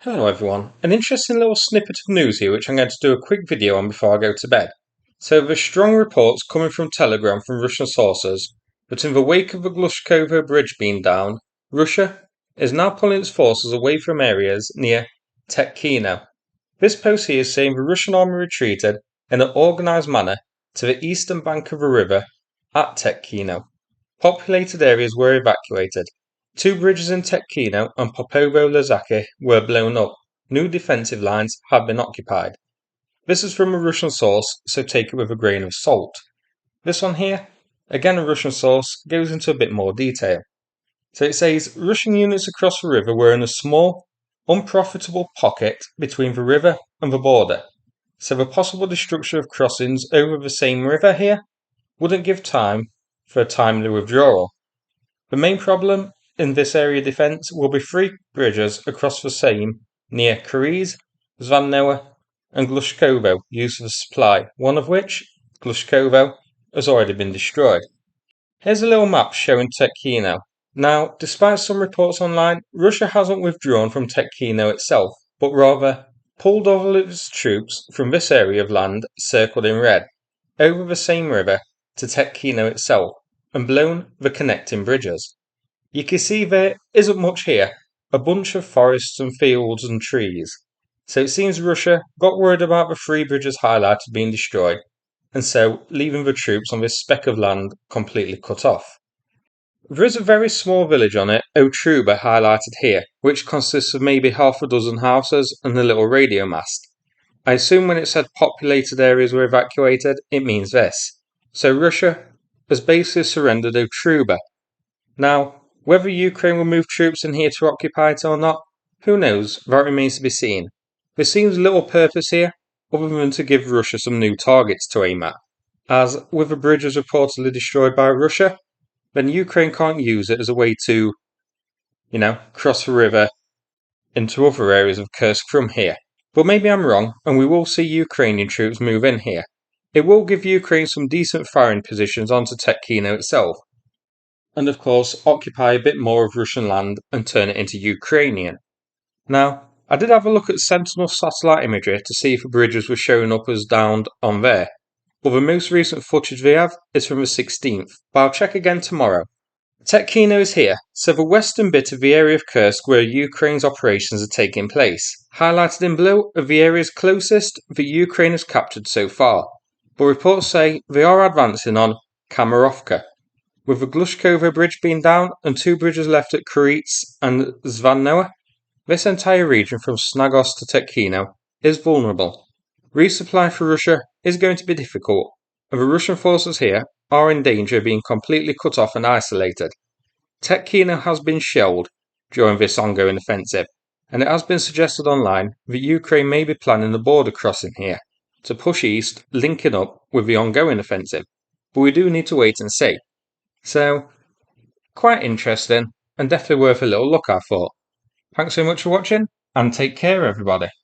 Hello everyone, an interesting little snippet of news here which I'm going to do a quick video on before I go to bed. So there's strong reports coming from Telegram from Russian sources that in the wake of the Glushkovo bridge being down, Russia is now pulling its forces away from areas near Tetkino. This post here is saying the Russian army retreated in an organised manner to the eastern bank of the river at Tetkino. Populated areas were evacuated. Two bridges in Tetkino and Popovo-Lezaki were blown up. New defensive lines have been occupied. This is from a Russian source, so take it with a grain of salt. This one here, again a Russian source, goes into a bit more detail. So it says Russian units across the river were in a small, unprofitable pocket between the river and the border. So the possible destruction of crossings over the Seym River here wouldn't give time for a timely withdrawal. The main problem in this area defence will be three bridges across the Seym near Kariz, Zvanoa and Glushkovo used for supply, one of which, Glushkovo, has already been destroyed. Here's a little map showing Tetkino. Now, despite some reports online, Russia hasn't withdrawn from Tetkino itself, but rather pulled all of its troops from this area of land circled in red, over the Seym River to Tetkino itself, and blown the connecting bridges. You can see there isn't much here, a bunch of forests and fields and trees. So it seems Russia got worried about the three bridges highlighted being destroyed, and so leaving the troops on this speck of land completely cut off. There is a very small village on it, Otruba, highlighted here, which consists of maybe half a dozen houses and a little radio mast. I assume when it said populated areas were evacuated, it means this. So Russia has basically surrendered Otruba. Now, whether Ukraine will move troops in here to occupy it or not, who knows, that remains to be seen. There seems little purpose here, other than to give Russia some new targets to aim at, as with the bridges reportedly destroyed by Russia, then Ukraine can't use it as a way to, cross the river into other areas of Kursk from here. But maybe I'm wrong, and we will see Ukrainian troops move in here. It will give Ukraine some decent firing positions onto Tetkino itself, and of course occupy a bit more of Russian land and turn it into Ukrainian. Now, I did have a look at Sentinel satellite imagery to see if the bridges were showing up as downed on there, but the most recent footage we have is from the 16th, but I'll check again tomorrow. Tetkino is here, so the western bit of the area of Kursk where Ukraine's operations are taking place. Highlighted in blue are the areas closest that Ukraine has captured so far, but reports say they are advancing on Kamarovka. With the Glushkovo bridge being down and two bridges left at Kariz and Zvanoa, this entire region from Snagos to Tetkino is vulnerable. Resupply for Russia is going to be difficult, and the Russian forces here are in danger of being completely cut off and isolated. Tetkino has been shelled during this ongoing offensive, and it has been suggested online that Ukraine may be planning a border crossing here to push east, linking up with the ongoing offensive, but we do need to wait and see. So, quite interesting, and definitely worth a little look, I thought. Thanks so much for watching, and take care, everybody.